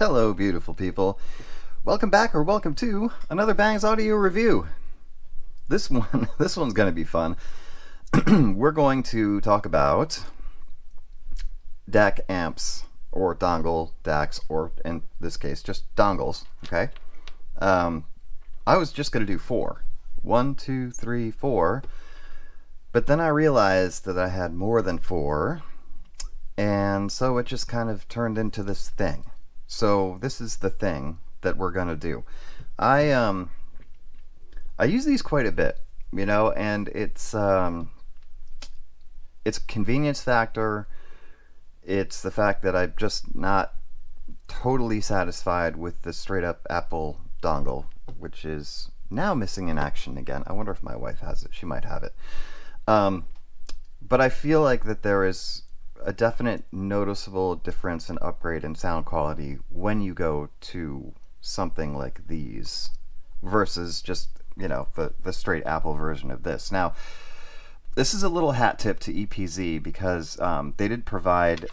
Hello, beautiful people. Welcome back, or welcome to another Bangs audio review. This one's going to be fun. We're going to talk about DAC amps, or dongle DACs, or in this case, just dongles. Okay. I was just going to do 4. 1, 2, 3, 4. But then I realized that I had more than 4, and so it just kind of turned into this thing. So this is the thing that we're gonna do. I use these quite a bit, you know, and it's convenience factor. It's the fact that I'm just not totally satisfied with the straight up Apple dongle, which is now missing in action again. I wonder if my wife has it. She might have it. But I feel like that there is a definite noticeable difference in upgrade and sound quality when you go to something like these versus just, you know, the straight Apple version of this. Now, this is a little hat tip to EPZ because they did provide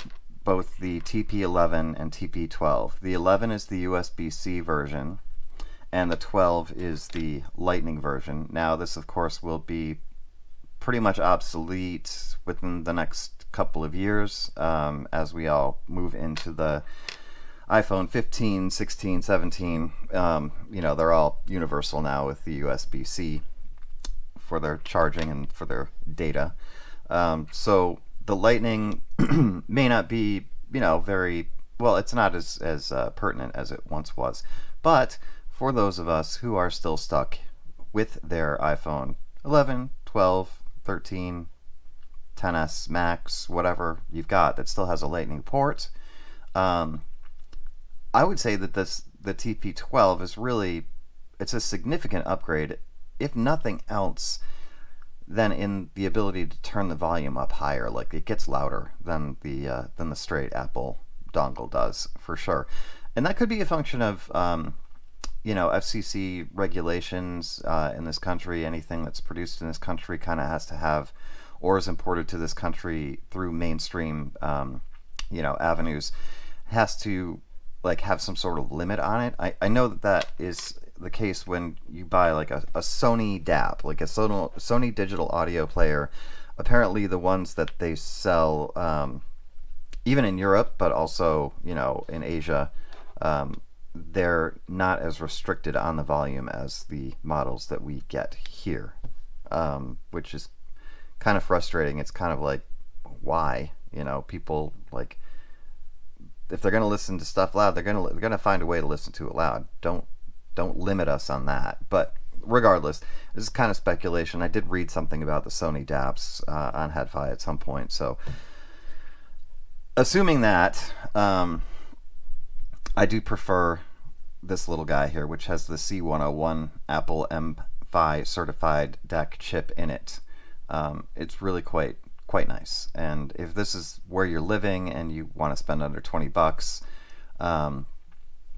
both the TP11 and TP12. The 11 is the USB-C version, and the 12 is the Lightning version. Now, this, of course, will be pretty much obsolete within the next couple of years as we all move into the iPhone 15, 16, 17. You know, they're all universal now with the USB-C for their charging and for their data. So the Lightning may not be, you know, very well. It's not as pertinent as it once was. But for those of us who are still stuck with their iPhone 11, 12, 13, 10s Max, whatever you've got that still has a Lightning port, I would say that the TP12 is really, it's a significant upgrade, if nothing else, than in the ability to turn the volume up higher. Like, it gets louder than the straight Apple dongle does, for sure. And that could be a function of you know, FCC regulations in this country. Anything that's produced in this country kind of has to have, or is imported to this country through mainstream, you know, avenues, has to like have some sort of limit on it. I know that is the case when you buy like a Sony DAP, like a Sony digital audio player. Apparently the ones that they sell, even in Europe, but also, you know, in Asia, they're not as restricted on the volume as the models that we get here, which is kind of frustrating. It's kind of like, why? You know, people, like, if they're going to listen to stuff loud, they're going to find a way to listen to it loud. Don't limit us on that. But regardless, this is kind of speculation. I did read something about the Sony DAPs on HeadFi at some point. So assuming that, I do prefer this little guy here, which has the C101 Apple M5 certified DAC chip in it. It's really quite nice. And if this is where you're living and you want to spend under 20 bucks, I'd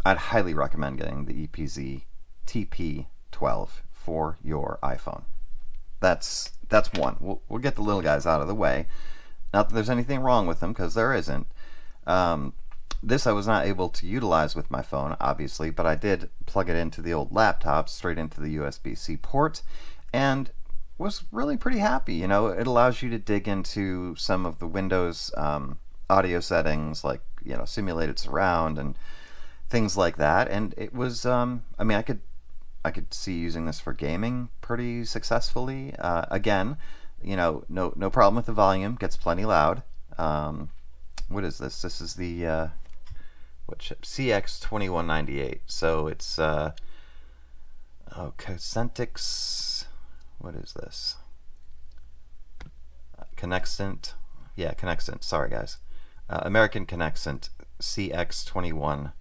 highly recommend getting the EPZ TP12 for your iPhone. That's one. We'll get the little guys out of the way. Not that there's anything wrong with them, because there isn't. This I was not able to utilize with my phone, obviously, but I did plug it into the old laptop, straight into the USB-C port, and was really pretty happy. You know, it allows you to dig into some of the Windows audio settings, like, you know, simulated surround and things like that. And it was, I mean, I could see using this for gaming pretty successfully. Again, you know, no problem with the volume. Gets plenty loud. What is this? This is the what chip? CX2198. So it's oh, Cosentix. What is this? Connexent. Yeah, Connexent. Sorry, guys. American Connexent CX2188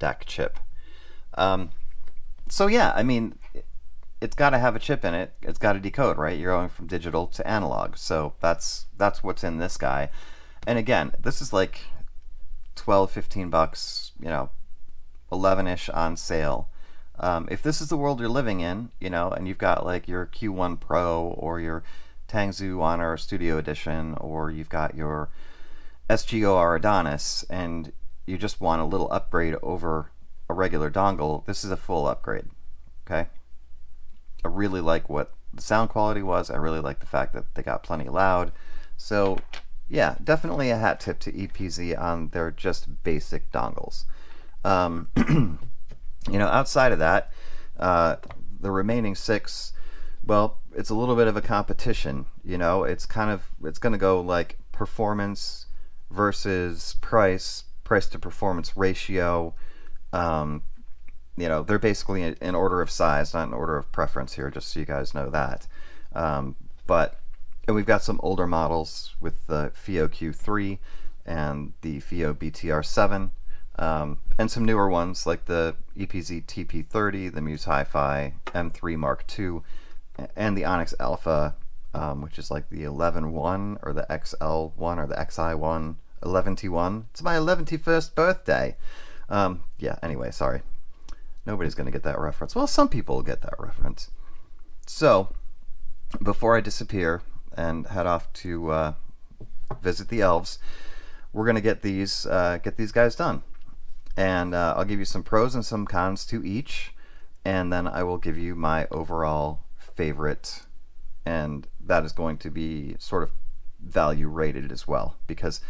DAC chip. So yeah, I mean, it's got to have a chip in it. It's got to decode, right? You're going from digital to analog. So that's what's in this guy. And again, this is like 12, 15 bucks, you know, 11-ish on sale. If this is the world you're living in, you know, and you've got like your Q1 Pro or your Tangzu Honor Studio Edition, or you've got your SGOR Adonis, and you just want a little upgrade over a regular dongle, this is a full upgrade. Okay, I really like what the sound quality was. I really like the fact that they got plenty loud. So yeah, definitely a hat tip to EPZ on their just basic dongles. You know, outside of that, the remaining 6, well, it's a little bit of a competition. You know, it's going to go like performance versus price to performance ratio. You know, they're basically in order of size, not in order of preference here, just so you guys know that. And we've got some older models with the Fiio Q3 and the Fiio BTR7, and some newer ones like the EPZ TP30, the Muse Hi-Fi M3 Mark II, and the Onix Alpha, which is like the 11.1 or the XL1 or the XI1, 11T1. It's my 11th birthday. Yeah, anyway, sorry. Nobody's going to get that reference. Well, some people will get that reference. So, before I disappear and head off to visit the elves, we're going to get these guys done. And I'll give you some pros and some cons to each, and then I will give you my overall favorite, and that is going to be sort of value rated as well, because,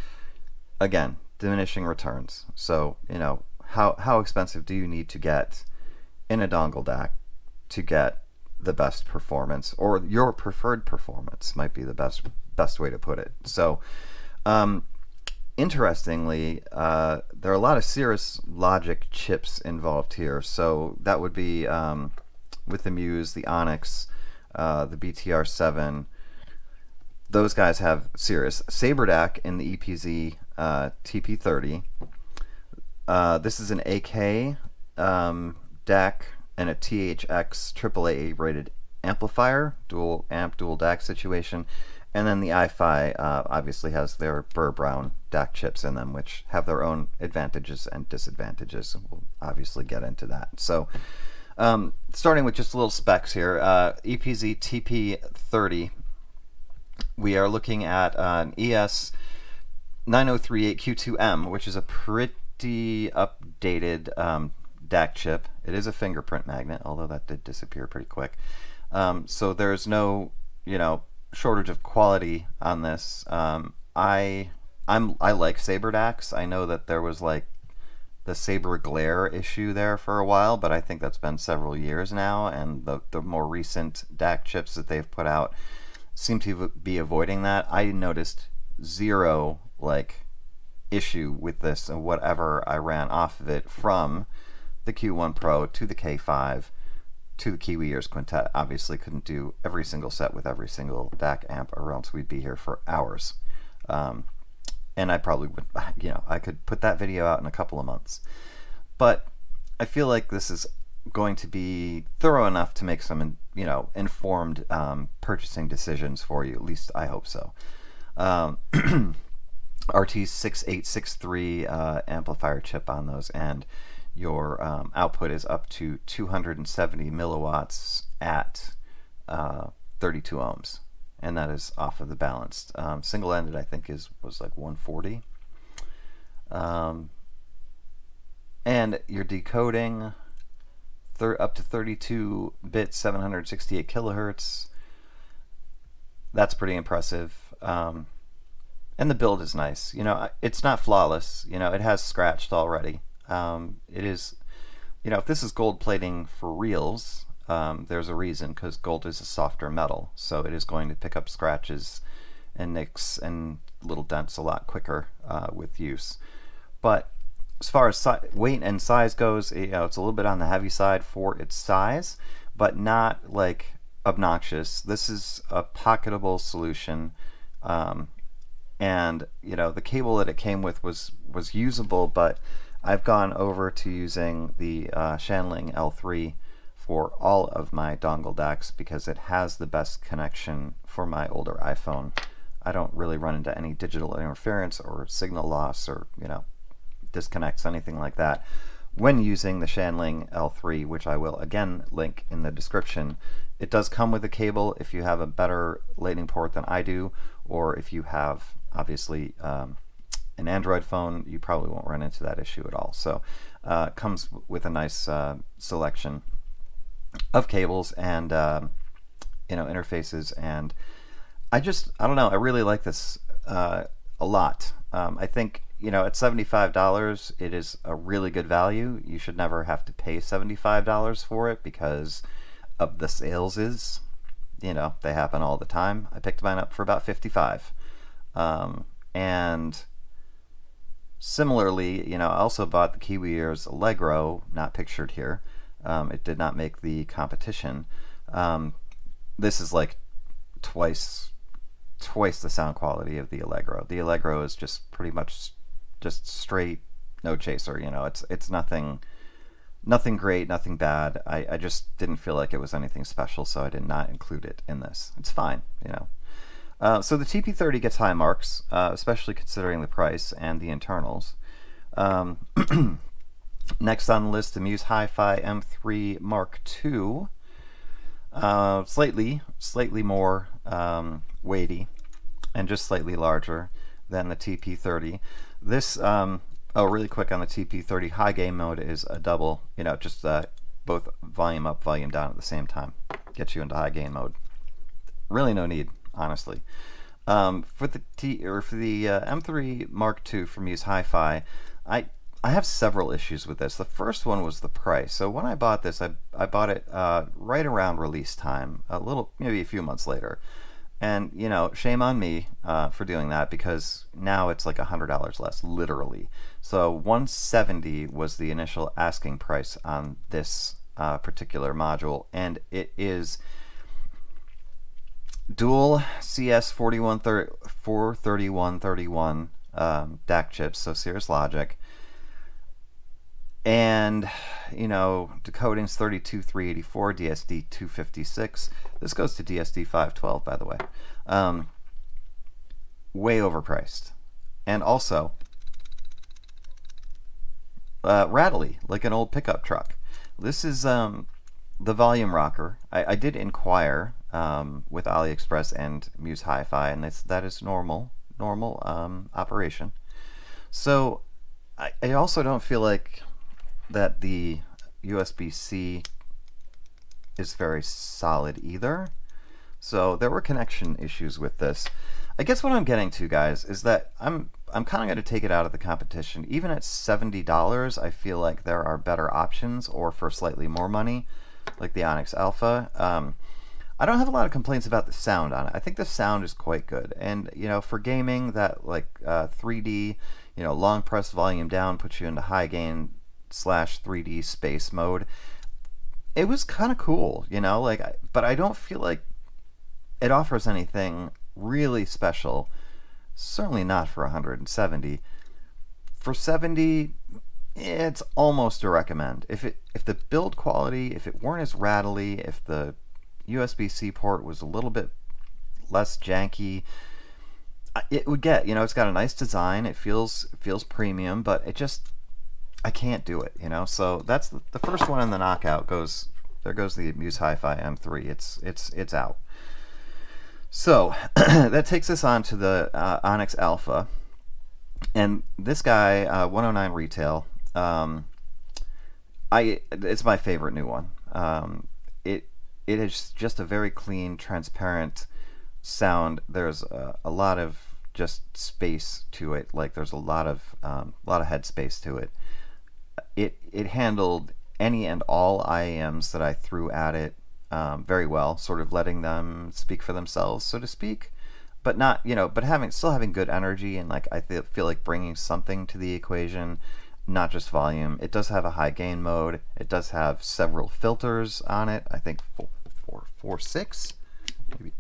again, diminishing returns. So, you know, how expensive do you need to get in a dongle DAC to get the best performance, or your preferred performance might be the best way to put it. So interestingly, there are a lot of Cirrus Logic chips involved here. So that would be with the Muse, the Onix, the BTR7. Those guys have Cirrus. Saber DAC in the EPZ TP30. This is an AK DAC and a THX AAA rated amplifier, dual amp, dual DAC situation. And then the Ifi obviously has their Burr Brown DAC chips in them, which have their own advantages and disadvantages. We'll obviously get into that. So starting with just little specs here, EPZ TP30, we are looking at an ES 9038 Q2M, which is a pretty updated DAC chip. It is a fingerprint magnet, although that did disappear pretty quick. So there's no, you know, shortage of quality on this. I like Saber DACs. I know that there was like the Saber glare issue there for a while, but I think that's been several years now, and the more recent DAC chips that they've put out seem to be avoiding that. I noticed zero like issue with this, and whatever I ran off of it from the Q1 Pro to the K5 to the Kiwi Ears Quintet. Obviously couldn't do every single set with every single DAC amp, or else we'd be here for hours. And I probably would, you know, I could put that video out in a couple of months. But I feel like this is going to be thorough enough to make some, you know, informed purchasing decisions for you. At least I hope so. RT6863 amplifier chip on those, and your output is up to 270 milliwatts at 32 ohms, and that is off of the balanced. Single-ended, I think, was like 140. And you're decoding up to 32-bit 768 kilohertz. That's pretty impressive. And the build is nice. You know, it's not flawless. You know, it has scratched already. It is, you know, if this is gold plating for reals, there's a reason, because gold is a softer metal, so it is going to pick up scratches and nicks and little dents a lot quicker with use. But as far as weight and size goes, you know, it's a little bit on the heavy side for its size, but not like obnoxious. This is a pocketable solution. And you know, the cable that it came with was usable, but I've gone over to using the Shanling L3 for all of my dongle DACs because it has the best connection for my older iPhone. I don't really run into any digital interference or signal loss or, you know, disconnects, anything like that when using the Shanling L3, which I will again link in the description. It does come with a cable if you have a better lightning port than I do, or if you have obviously an Android phone, you probably won't run into that issue at all. So it comes with a nice selection of cables and interfaces, and I don't know, I really like this a lot. I think, at $75, it is a really good value. You should never have to pay $75 for it because of the sales they happen all the time. I picked mine up for about $55. And similarly, I also bought the Kiwi Ears Allegro, not pictured here. It did not make the competition. This is like twice the sound quality of the Allegro. The Allegro is just pretty much just straight no chaser. It's nothing great, nothing bad. I just didn't feel like it was anything special, so I did not include it in this. It's fine, So the TP30 gets high marks, especially considering the price and the internals. Next on the list, the Muse Hi-Fi M3 Mark II. Slightly more weighty and just slightly larger than the TP30. This, really quick on the TP30, high gain mode is a double, just both volume up, volume down at the same time. Gets you into high gain mode. Really no need, honestly. For the M3 Mark II from Muse Hi-Fi, I have several issues with this. The first one was the price. So when I bought this, I bought it right around release time, maybe a few months later. And, shame on me for doing that, because now it's like $100 less, literally. So $170 was the initial asking price on this particular module, and it is dual CS 43131 DAC chips, so Cirrus Logic. And, decoding's 32384, DSD 256. This goes to DSD 512, by the way. Way overpriced. And also, rattly, like an old pickup truck. This is the volume rocker. I did inquire with AliExpress and Muse Hi-Fi, and that is normal operation. So I also don't feel like that the USB-C is very solid either. So there were connection issues with this. I guess what I'm getting to, guys, is that I'm kind of going to take it out of the competition. Even at $70, I feel like there are better options, or for slightly more money, like the Onix Alpha. I don't have a lot of complaints about the sound on it. I think the sound is quite good. And, for gaming, that 3D, long press volume down puts you into high gain / 3D space mode. It was kind of cool, but I don't feel like it offers anything really special. Certainly not for 170. For 70, it's almost a recommend. If the build quality, if it weren't as rattly, if the USB-C port was a little bit less janky, it would get, it's got a nice design, it feels premium, but I can't do it, So that's the first one in the knockout. There goes the Muse Hi-Fi M3. It's out. So that takes us on to the Onix Alpha, and this guy, 109 retail. It's my favorite new one. It is just a very clean, transparent sound. There's a lot of just space to it. Like there's a lot of head space to it. It handled any and all IAMs that I threw at it very well, sort of letting them speak for themselves, so to speak, but not, but still having good energy, and I feel like bringing something to the equation, not just volume. It does have a high gain mode. It does have several filters on it. I think 6 maybe.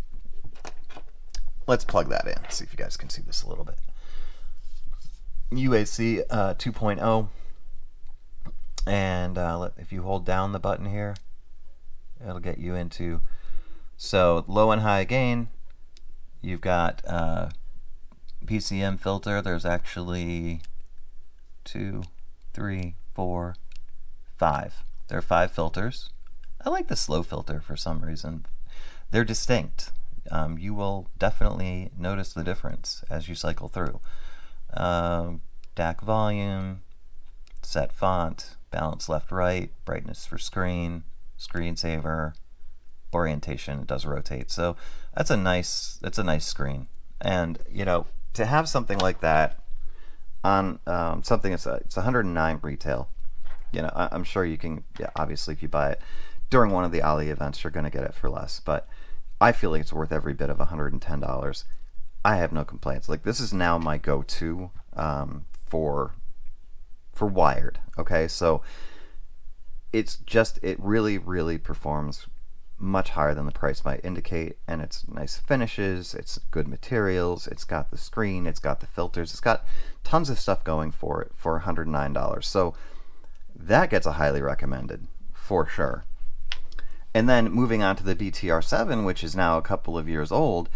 Let's plug that in, see if you guys can see this a little bit. UAC 2.0. And if you hold down the button here, it'll get you into, so low and high gain. You've got PCM filter. There's actually 2, 3, 4, 5. There are 5 filters. I like the slow filter for some reason. They're distinct. You will definitely notice the difference as you cycle through. DAC volume, set font, balance left right, brightness for screen, screensaver, orientation, it does rotate. So that's a nice screen. And you know, to have something like that on something it's 109 retail, you know, I'm sure you can, yeah, obviously if you buy it during one of the Ali events you're going to get it for less, but I feel like it's worth every bit of $110. I have no complaints. Like, this is now my go-to for wired. Okay, so it's just, it really performs much higher than the price might indicate, and it's nice finishes, it's good materials, it's got the screen, it's got the filters, it's got tons of stuff going for it for $109. So that gets a highly recommended for sure. And then moving on to the BTR7, which is now a couple of years old,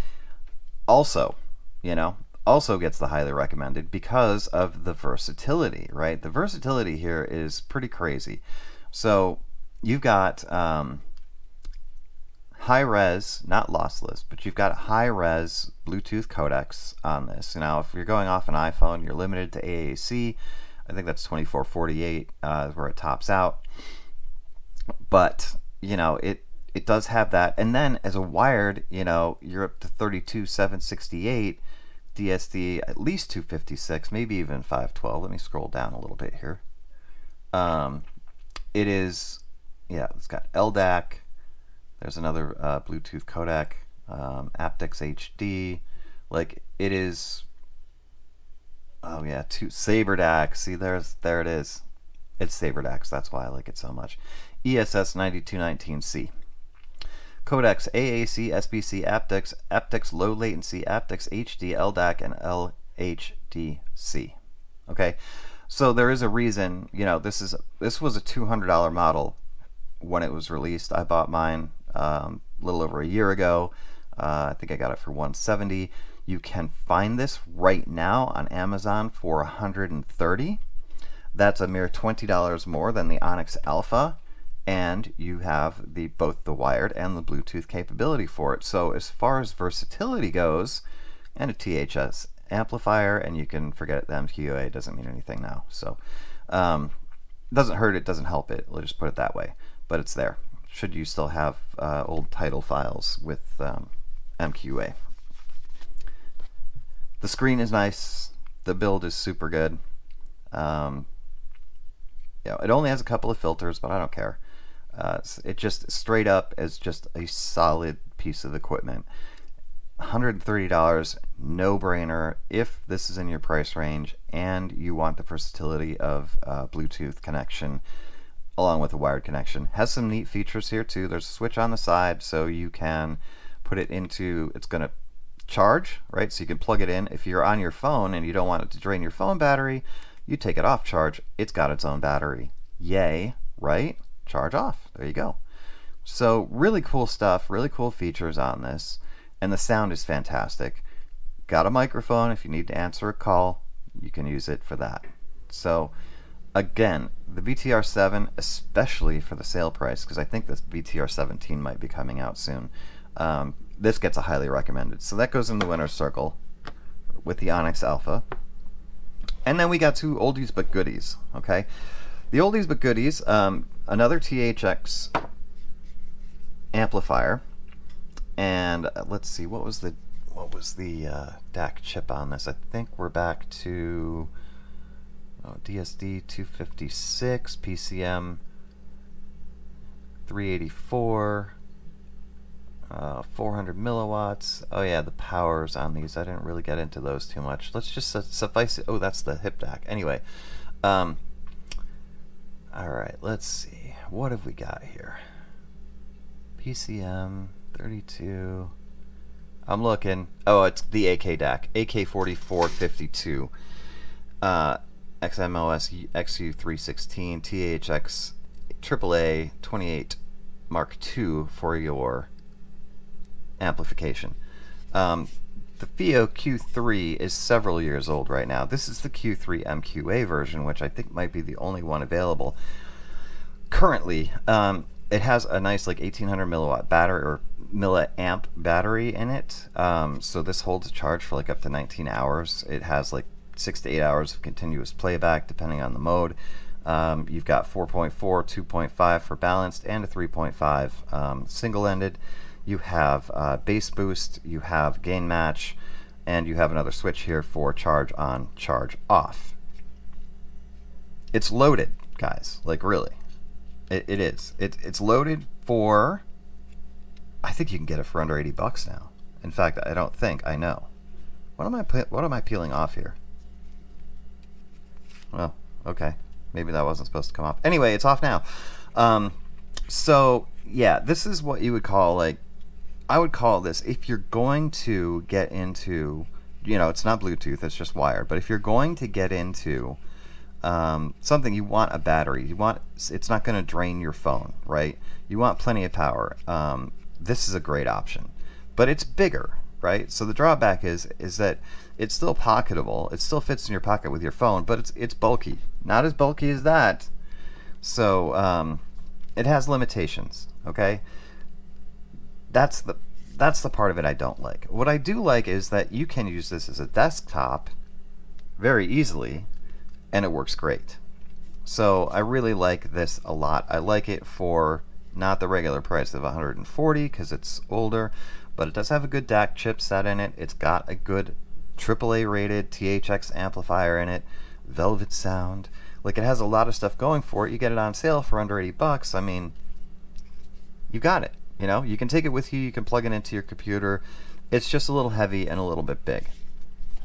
also, you know, also gets the highly recommended because of the versatility, right? The versatility here is pretty crazy. So you've got high res, not lossless, but you've got high res Bluetooth codecs on this. Now, if you're going off an iPhone, you're limited to AAC. I think that's 2448 where it tops out. But you know, it does have that. And then as a wired, you know, you're up to 32,768 DSD, at least 256, maybe even 512. Let me scroll down a little bit here. It is, yeah, it's got LDAC. There's another Bluetooth codec, aptX HD. Like, it is, oh yeah, Saber DAC. See, there it is. It's Saber DAC, that's why I like it so much. ESS 9219C. Codecs AAC, SBC, aptX low latency, aptX HD, LDAC, and LHDC. Okay, so there is a reason, you know, this was a $200 model when it was released. I bought mine a little over a year ago. I think I got it for $170. You can find this right now on Amazon for $130. That's a mere $20 more than the Onix Alpha, and you have both the wired and the Bluetooth capability for it. So as far as versatility goes, and a THS amplifier, and you can forget it, the MQA doesn't mean anything now. So doesn't hurt it, doesn't help it. We'll just put it that way. But it's there. Should you still have old title files with MQA. The screen is nice. The build is super good. You know, it only has a couple of filters, but I don't care. It just straight up is just a solid piece of equipment. $130, no brainer if this is in your price range and you want the versatility of Bluetooth connection along with a wired connection. Has some neat features here too. There's a switch on the side, so you can put it into, it's going to charge, right? So you can plug it in. If you're on your phone and you don't want it to drain your phone battery, you take it off charge, it's got its own battery. Yay, right? Charge off. There you go. So really cool stuff, really cool features on this, and the sound is fantastic. Got a microphone. If you need to answer a call, you can use it for that. So again, the BTR7, especially for the sale price, because I think this BTR17 might be coming out soon, this gets a highly recommended. So that goes in the winner's circle with the Onix Alpha. And then we got two oldies but goodies, okay? The oldies but goodies, another THX amplifier, and let's see, what was the DAC chip on this? I think we're back to DSD 256, PCM 384, 400 milliwatts. Oh yeah, the powers on these, I didn't really get into those too much. Let's just suffice it. Oh, that's the HipDac. Anyway, all right, let's see, what have we got here? PCM 32. I'm looking. Oh, it's the AK DAC, AK4452, XMOS XU316, THX AAA 28 Mark II for your amplification. The Fiio Q3 is several years old right now. This is the Q3 MQA version, which I think might be the only one available currently. It has a nice like 1800 milliwatt battery or milliamp battery in it, so this holds a charge for like up to 19 hours. It has like 6 to 8 hours of continuous playback depending on the mode. You've got 4.4, 2.5 for balanced, and a 3.5 single-ended. You have bass boost, you have gain match, and you have another switch here for charge on, charge off. It's loaded, guys, like really. It is. It's loaded for, I think you can get it for under 80 bucks now. In fact, I don't think, I know. What am I peeling off here? Well, okay. Maybe that wasn't supposed to come off. Anyway, it's off now. So, yeah, this is what you would call, like, I would call this, if you're going to get into, you know, it's not Bluetooth, it's just wired, but if you're going to get into something, you want a battery. It's not going to drain your phone, right? You want plenty of power. This is a great option, but it's bigger, right? So the drawback is that it's still pocketable. It still fits in your pocket with your phone, but it's bulky. Not as bulky as that. So it has limitations. Okay, that's the part of it I don't like. What I do like is that you can use this as a desktop very easily, and it works great. So I really like this a lot. I like it for not the regular price of $140 because it's older, but it does have a good DAC chipset in it. It's got a good AAA rated THX amplifier in it, velvet sound. Like, it has a lot of stuff going for it. You get it on sale for under 80 bucks. I mean, you got it. You know, you can take it with you. You can plug it into your computer. It's just a little heavy and a little bit big.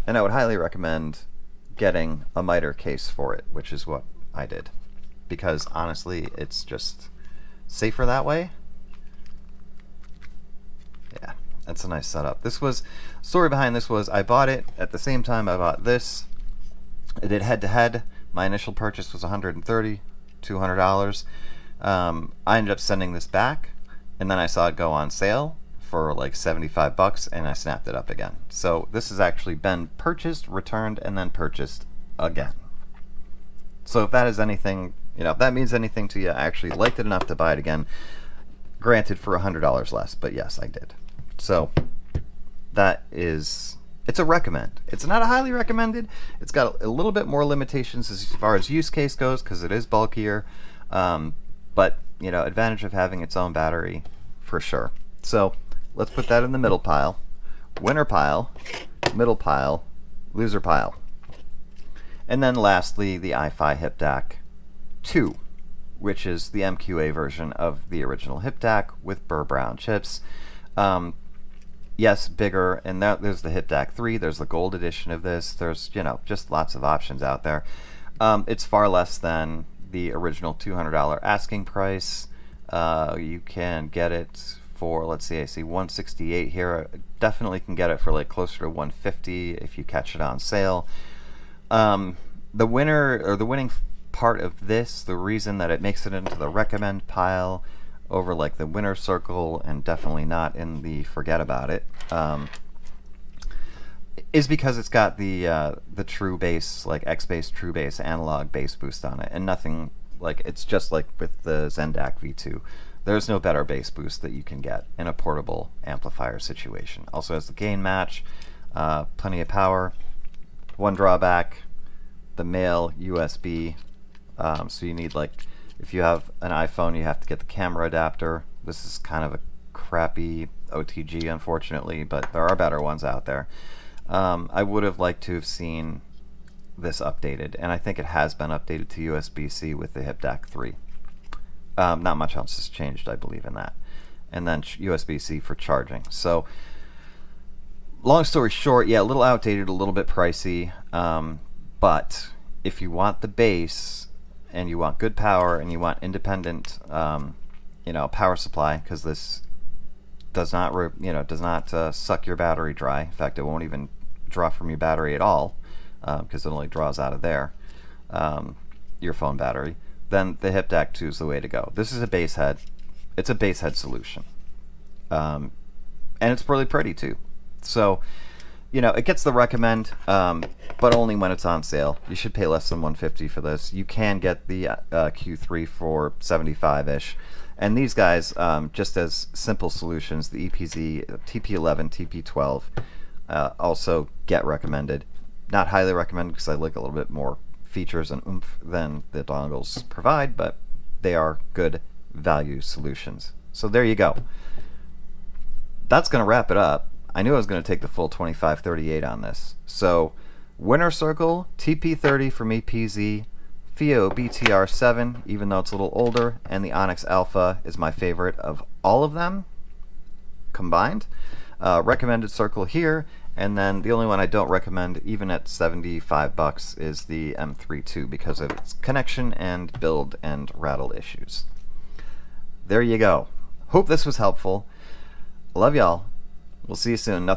And I would highly recommend getting a miter case for it, which is what I did, because honestly it's just safer that way. Yeah, that's a nice setup. This was, story behind this was, I bought it at the same time I bought this. I did head-to-head. My initial purchase was $130, $200. I ended up sending this back, and then I saw it go on sale for like 75 bucks, and I snapped it up again. So this has actually been purchased, returned, and then purchased again. So if that is anything, you know, if that means anything to you, I actually liked it enough to buy it again. Granted, for $100 less, but yes, I did. So that is, it's a recommend. It's not a highly recommended. It's got a little bit more limitations as far as use case goes because it is bulkier. But, you know, advantage of having its own battery for sure. So let's put that in the middle pile. Winner pile, middle pile, loser pile. And then lastly, the Ifi HipDac 2, which is the MQA version of the original HipDac with Burr Brown chips. Yes, bigger, and there's the HipDac 3, there's the gold edition of this, there's, you know, just lots of options out there. It's far less than the original $200 asking price. You can get it for, let's see, I see 168 here. Definitely can get it for like closer to 150 if you catch it on sale. The winner, or the winning part of this, the reason that it makes it into the recommend pile over like the winner circle and definitely not in the forget about it, is because it's got the true bass, like X-Bass true bass analog bass boost on it, and nothing, like, it's just like with the Zendac V2. There's no better bass boost that you can get in a portable amplifier situation. Also has the gain match, plenty of power. One drawback, the male USB, so you need, like, if you have an iPhone, you have to get the camera adapter. This is kind of a crappy OTG, unfortunately, but there are better ones out there. I would have liked to have seen this updated, and I think it has been updated to USB-C with the HipDac 3. Not much else has changed, I believe, in that. And then USB-C for charging. So, long story short, yeah, a little outdated, a little bit pricey, but if you want the bass and you want good power and you want independent, you know, power supply, because this does not, suck your battery dry. In fact, it won't even draw from your battery at all, because it only draws out of there, your phone battery. Then the HipDac 2 is the way to go. This is a bass head. It's a bass head solution, and it's really pretty too. So, you know, it gets the recommend, but only when it's on sale. You should pay less than $150 for this. You can get the Q3 for $75-ish. And these guys, just as simple solutions, the EPZ, TP11, TP12, also get recommended. Not highly recommended because I like a little bit more features and oomph than the dongles provide, but they are good value solutions. So there you go. That's going to wrap it up. I knew I was going to take the full 2538 on this. So winner circle, TP30 from EPZ, Fiio BTR7, even though it's a little older, and the Onix Alpha is my favorite of all of them combined. Recommended circle here, and then the only one I don't recommend, even at $75, is the M32 because of its connection and build and rattle issues. There you go. Hope this was helpful. Love y'all. We'll see you soon. Nothing